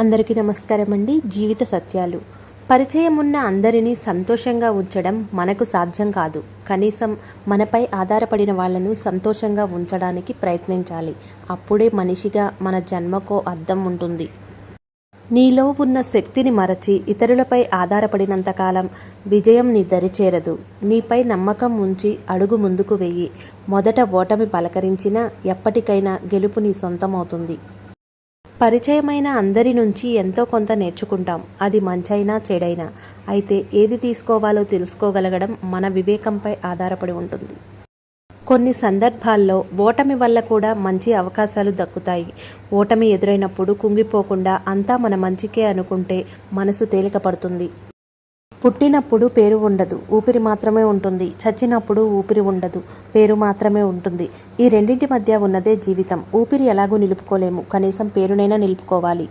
అందరికీ నమస్కారం అండి. జీవిత సత్యాలు. పరిచయం ఉన్న అందరినీ సంతోషంగా ఉంచడం మనకు సాధ్యం కాదు. కనీసం మనపై ఆధారపడిన వాళ్ళను సంతోషంగా ఉంచడానికి ప్రయత్నించాలి. అప్పుడే మనిషిగా మన జన్మకో అర్థం ఉంటుంది. నీలో ఉన్న శక్తిని మరచి ఇతరులపై ఆధారపడినంతకాలం విజయం నీ దరి చేరదు. నీపై నమ్మకం ఉంచి అడుగు ముందుకు వెయ్యి. మొదట ఓటమి పలకరించినా ఎప్పటికైనా గెలుపు నీ సొంతమవుతుంది. పరిచయమైన అందరి నుంచి ఎంతో కొంత నేర్చుకుంటాం. అది మంచైనా చెడైనా. అయితే ఏది తీసుకోవాలో తెలుసుకోగలగడం మన వివేకంపై ఆధారపడి ఉంటుంది. కొన్ని సందర్భాల్లో ఓటమి వల్ల కూడా మంచి అవకాశాలు దక్కుతాయి. ఓటమి ఎదురైనప్పుడు కుంగిపోకుండా అంతా మన మంచికే అనుకుంటే మనసు తేలిక పడుతుంది. పుట్టినప్పుడు పేరు ఉండదు, ఊపిరి మాత్రమే ఉంటుంది. చచ్చినప్పుడు ఊపిరి ఉండదు, పేరు మాత్రమే ఉంటుంది. ఈ రెండింటి మధ్య ఉన్నదే జీవితం. ఊపిరి ఎలాగూ నిలుపుకోలేము, కనీసం పేరునైనా నిలుపుకోవాలి.